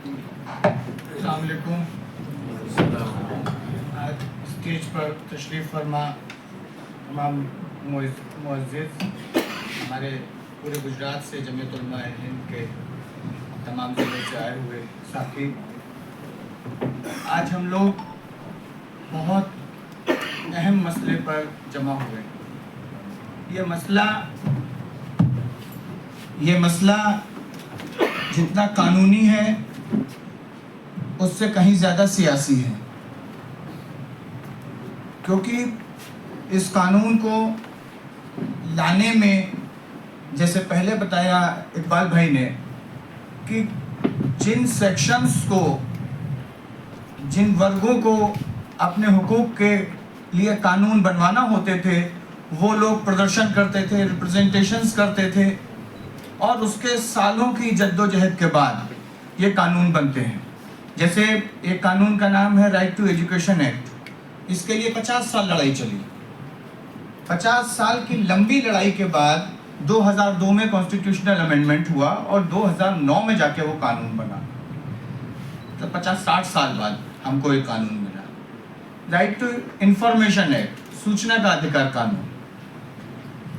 अस्सलाम वालेकुम। आज स्टेज पर तशरीफ़ फरमा तमाम मुअज़्ज़िज़ हमारे पूरे गुजरात से जमीयत उलमा हिंद के तमाम ज़िलों से आए हुए साथी, आज हम लोग बहुत अहम मसले पर जमा हुए। ये मसला जितना कानूनी है उससे कहीं ज़्यादा सियासी है, क्योंकि इस कानून को लाने में, जैसे पहले बताया इकबाल भाई ने, कि जिन सेक्शंस को, जिन वर्गों को अपने हुकूक के लिए कानून बनवाना होते थे, वो लोग प्रदर्शन करते थे, रिप्रेजेंटेशंस करते थे, और उसके सालों की जद्दोजहद के बाद ये कानून बनते हैं। जैसे एक कानून का नाम है राइट टू एजुकेशन एक्ट। इसके लिए 50 साल लड़ाई चली। 50 साल की लंबी लड़ाई के बाद 2002 में कॉन्स्टिट्यूशनल अमेंडमेंट हुआ और 2009 में जाके वो कानून बना। तो 50-60 साल बाद हमको एक कानून मिला, राइट टू इंफॉर्मेशन एक्ट, सूचना का अधिकार कानून।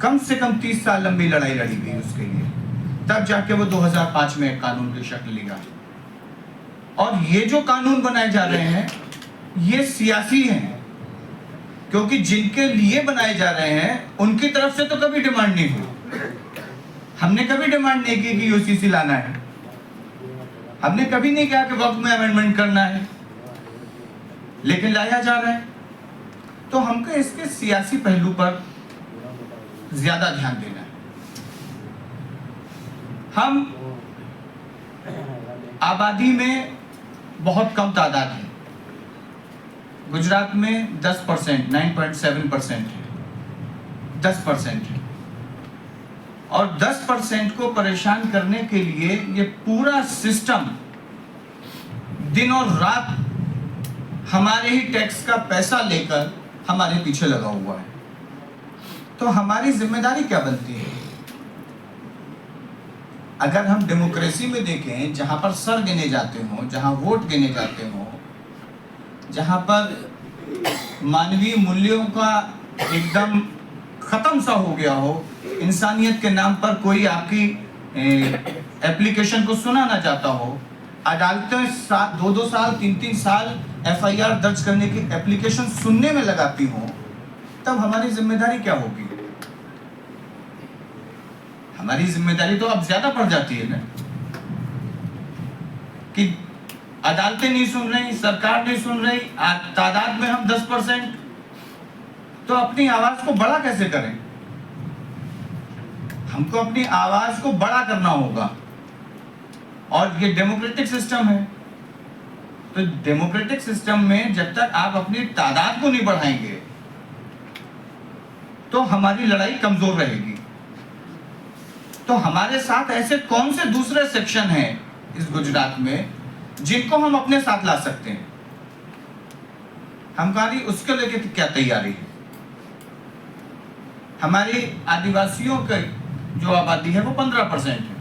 कम से कम 30 साल लंबी लड़ाई लड़ी गई उसके लिए, तब जाके वो 2005 में एक कानून की शक्ल लिया। और ये जो कानून बनाए जा रहे हैं ये सियासी हैं, क्योंकि जिनके लिए बनाए जा रहे हैं उनकी तरफ से तो कभी डिमांड नहीं हुई। हमने कभी डिमांड नहीं की कि यूसीसी लाना है, हमने कभी नहीं कहा कि वक्त में अमेंडमेंट करना है, लेकिन लाया जा रहा है। तो हमको इसके सियासी पहलू पर ज्यादा ध्यान देना है। हम आबादी में बहुत कम तादाद है। गुजरात में 10%, 9.7% है, 10% है। और 10% को परेशान करने के लिए ये पूरा सिस्टम दिन और रात हमारे ही टैक्स का पैसा लेकर हमारे पीछे लगा हुआ है। तो हमारी जिम्मेदारी क्या बनती है? अगर हम डेमोक्रेसी में देखें, जहां पर सर गिने जाते हों, जहां वोट गिने जाते हों, जहां पर मानवीय मूल्यों का एकदम खत्म सा हो गया हो, इंसानियत के नाम पर कोई आपकी एप्लीकेशन को सुना ना चाहता हो, अदालतें 2-2 साल 3-3 साल एफआईआर दर्ज करने की एप्लीकेशन सुनने में लगाती हों, तब हमारी जिम्मेदारी क्या होगी? हमारी जिम्मेदारी तो अब ज्यादा पड़ जाती है ना, कि अदालतें नहीं सुन रही, सरकार नहीं सुन रही, तादाद में हम 10%, तो अपनी आवाज को बड़ा कैसे करें? हमको अपनी आवाज को बड़ा करना होगा। और ये डेमोक्रेटिक सिस्टम है, तो डेमोक्रेटिक सिस्टम में जब तक आप अपनी तादाद को नहीं बढ़ाएंगे तो हमारी लड़ाई कमजोर रहेगी। तो हमारे साथ ऐसे कौन से दूसरे सेक्शन हैं इस गुजरात में जिनको हम अपने साथ ला सकते हैं? हमारी उसके लेके क्या तैयारी है? हमारी आदिवासियों की जो आबादी है वो 15% है,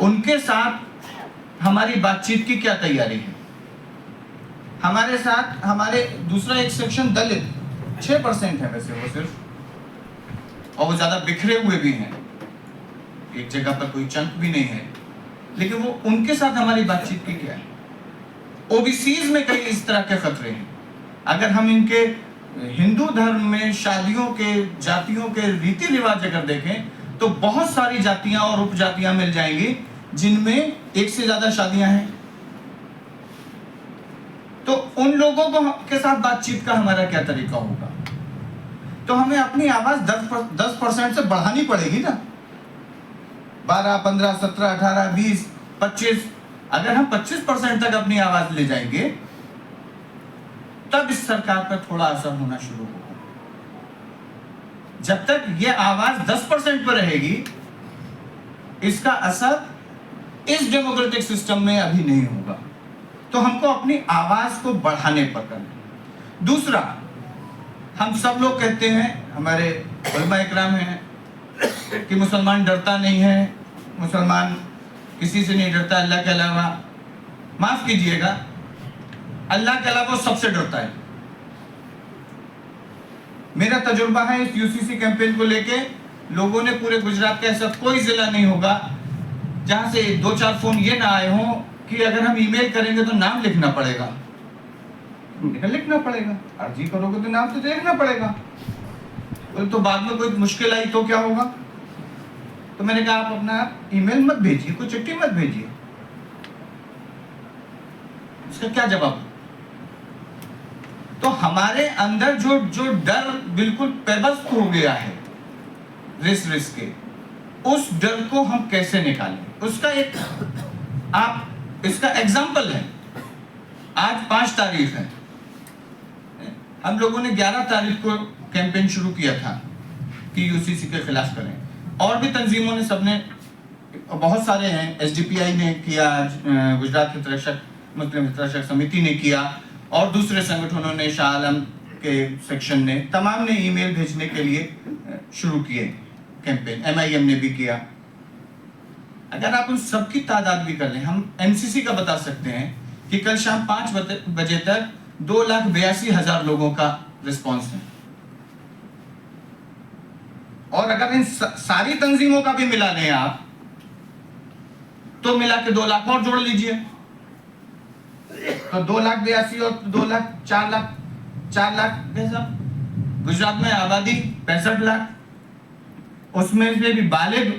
उनके साथ हमारी बातचीत की क्या तैयारी है? हमारे साथ हमारे दूसरा एक सेक्शन दलित 6% है वैसे वो सिर्फ, और वो ज्यादा बिखरे हुए भी हैं, एक जगह पर कोई चंक भी नहीं है, लेकिन वो उनके साथ हमारी बातचीत की क्या है? ओबीसीज में कई इस तरह के खतरे हैं। अगर हम इनके हिंदू धर्म में शादियों के, जातियों के रीति रिवाज अगर देखें तो बहुत सारी जातियां और उपजातियां मिल जाएंगी जिनमें एक से ज्यादा शादियां हैं। तो उन लोगों को के साथ बातचीत का हमारा क्या तरीका होगा? तो हमें अपनी आवाज 10% से बढ़ानी पड़ेगी ना। 12, 15, 17, 18, 20, 25, अगर हम 25% तक अपनी आवाज ले जाएंगे तब इस सरकार पर थोड़ा असर होना शुरू होगा। जब तक ये आवाज 10% पर रहेगी, इसका असर इस डेमोक्रेटिक सिस्टम में अभी नहीं होगा। तो हमको अपनी आवाज को बढ़ाने पर करना। दूसरा, हम सब लोग कहते हैं, हमारे उलमा इकराम हैं, कि मुसलमान डरता नहीं है, मुसलमान किसी से नहीं डरता अल्लाह के अलावा। माफ कीजिएगा, अल्लाह के अलावा वो सबसे डरता है। मेरा तजुर्बा है इस यूसीसी कैंपेन को लेके, लोगों ने पूरे गुजरात का ऐसा कोई जिला नहीं होगा जहां से 2-4 फोन ये ना आए हों कि अगर हम ईमेल करेंगे तो नाम लिखना पड़ेगा। लिखना पड़ेगा, अर्जी करोगे तो नाम तो देखना पड़ेगा, तो बाद में कोई मुश्किल आई तो क्या होगा। तो मैंने कहा आप अपना ईमेल मत भेजिए, कोई चिट्ठी मत भेजिए। इसका क्या जवाब? तो हमारे अंदर जो डर बिल्कुल पेबस्त हो गया है रिस के, उस डर को हम कैसे निकालें, उसका एक आप इसका एग्जाम्पल है। आज 5 तारीख है, हम लोगों ने 11 तारीख को कैंपेन शुरू किया था कि यूसीसी के खिलाफ करें, और भी तंजीमों ने, सबने, बहुत सारे हैं, एसडीपीआई ने किया, गुजरात हितरक्षक मुस्लिम हितरक्षक समिति ने किया, और दूसरे संगठनों ने, शाह आलम के सेक्शन ने, तमाम ने ईमेल भेजने के लिए शुरू किए कैंपेन, एमआईएम ने भी किया। अगर आप उन सबकी तादाद भी कर लें, हम एमसीसी का बता सकते हैं कि कल शाम 5 बजे तक 2,82,000 लोगों का रिस्पांस है, और अगर इन सारी तंजीमों का भी मिला लें आप, तो मिला के 2 लाख और जोड़ लीजिए, तो 2,82,000 और 2 लाख 4 लाख कैसा? गुजरात में आबादी 65 लाख, उसमें से भी बालिग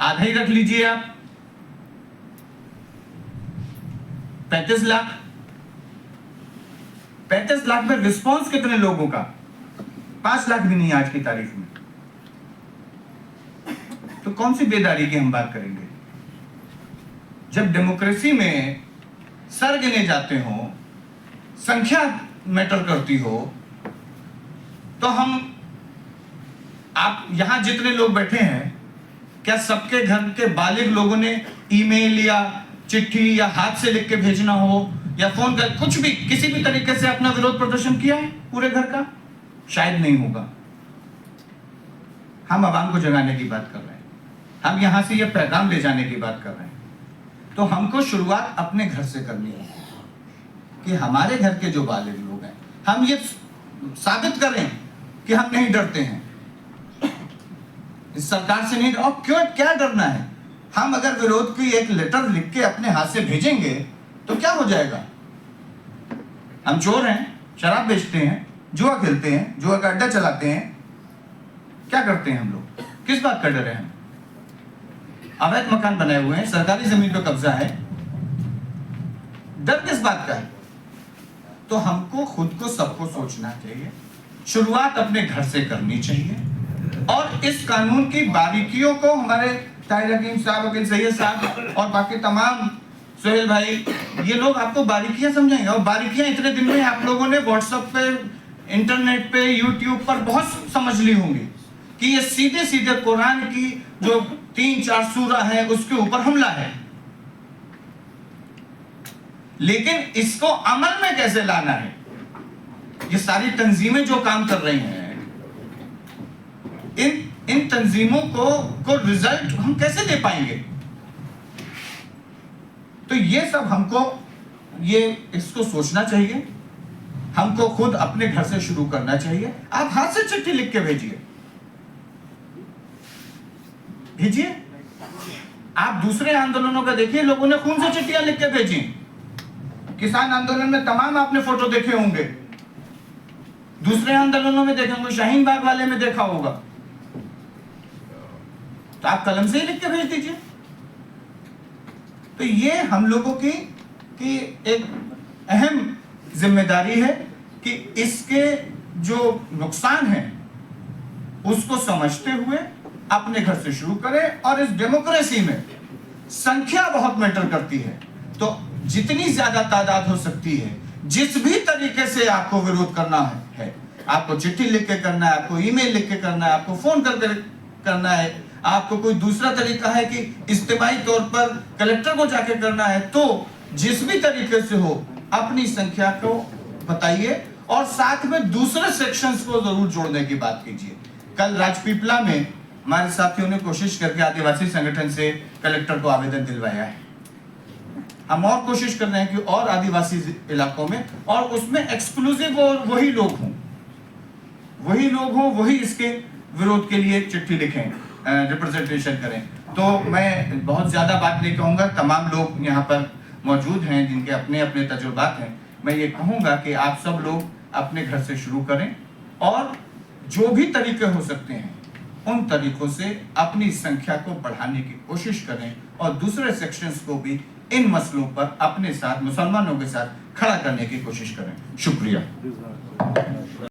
आधा ही रख लीजिए आप, 35 लाख। 35 लाख में रिस्पांस कितने लोगों का? 5 लाख भी नहीं आज की तारीख में। तो कौन सी बेदारी की हम बात करेंगे? जब डेमोक्रेसी में सर गिने जाते हो, संख्या मैटर करती हो, तो हम, आप यहां जितने लोग बैठे हैं, क्या सबके घर के बालिग लोगों ने ईमेल या चिट्ठी या हाथ से लिख के भेजना हो या फोन कर, कुछ भी, किसी भी तरीके से अपना विरोध प्रदर्शन किया है पूरे घर का? शायद नहीं होगा। हम आवाम को जगाने की बात कर रहे हैं, हम यहां से ये पैगाम ले जाने की बात कर रहे हैं। तो हमको शुरुआत अपने घर से करनी है कि हमारे घर के जो बालिग लोग हैं, हम ये साबित करें कि हम नहीं डरते हैं इस सरकार से, नहीं। और क्यों, क्या डरना है? हम अगर विरोध की एक लेटर लिख के अपने हाथ से भेजेंगे तो क्या हो जाएगा? हम चोर हैं, शराब बेचते हैं, जुआ खेलते हैं, जुआ का अड्डा चलाते हैं, क्या करते हैं हम लोग? किस बात का डर है? हम अवैध मकान बनाए हुए हैं, सरकारी जमीन पर कब्जा है, डर किस बात का है? तो हमको खुद को, सबको सोचना चाहिए, शुरुआत अपने घर से करनी चाहिए, और इस कानून की बारीकियों को हमारे ताहिर हकीम साहब, वकील सैयद साहब और बाकी तमाम, सोहेल भाई, ये लोग आपको बारीकियां समझाएंगे। और बारीकियां इतने दिन में आप लोगों ने व्हाट्सएप पे, इंटरनेट पे, यूट्यूब पर बहुत समझ ली होंगी कि ये सीधे सीधे कुरान की जो 3-4 सूरा है उसके ऊपर हमला है। लेकिन इसको अमल में कैसे लाना है, ये सारी तंजीमें जो काम कर रही हैं, इन तंजीमों को रिजल्ट हम कैसे दे पाएंगे? तो ये सब हमको, ये इसको सोचना चाहिए, हमको खुद अपने घर से शुरू करना चाहिए। आप हाथ से चिट्ठी लिख के भेजिए, आप दूसरे आंदोलनों का देखिए, लोगों ने खून से चिट्ठियां लिख के भेजी। किसान आंदोलन में तमाम आपने फोटो देखे होंगे, दूसरे आंदोलनों में देखे होंगे, शाहीन बाग वाले में देखा होगा, तो आप कलम से ही लिख के भेज दीजिए। तो ये हम लोगों की एक अहम जिम्मेदारी है कि इसके जो नुकसान है उसको समझते हुए अपने घर से शुरू करें। और इस डेमोक्रेसी में संख्या बहुत मैटर करती है, तो जितनी ज्यादा तादाद हो सकती है, जिस भी तरीके से आपको विरोध करना है, आपको चिट्ठी लिख के करना है, आपको ईमेल लिख के करना है, आपको फोन करके करना है, आपको कोई दूसरा तरीका है कि इज्तिमाई तौर पर कलेक्टर को जाके करना है, तो जिस भी तरीके से हो अपनी संख्या को बताइए और साथ में दूसरे सेक्शंस को जरूर जोड़ने की बात कीजिए। कल राजपीपला में हमारे साथियों ने कोशिश करके आदिवासी संगठन से कलेक्टर को आवेदन दिलवाया है। हम और कोशिश कर रहे हैं कि और आदिवासी इलाकों में, और उसमें एक्सक्लूसिव और वही लोग हों, वही इसके विरोध के लिए चिट्ठी लिखें, रिप्रेजेंटेशन करें। तो मैं बहुत ज़्यादा बात नहीं कहूँगा, तमाम लोग यहाँ पर मौजूद हैं जिनके अपने अपने तजुर्बात हैं। मैं ये कहूँगा कि आप सब लोग अपने घर से शुरू करें और जो भी तरीके हो सकते हैं उन तरीकों से अपनी संख्या को बढ़ाने की कोशिश करें और दूसरे सेक्शंस को भी इन मसलों पर अपने साथ, मुसलमानों के साथ खड़ा करने की कोशिश करें। शुक्रिया।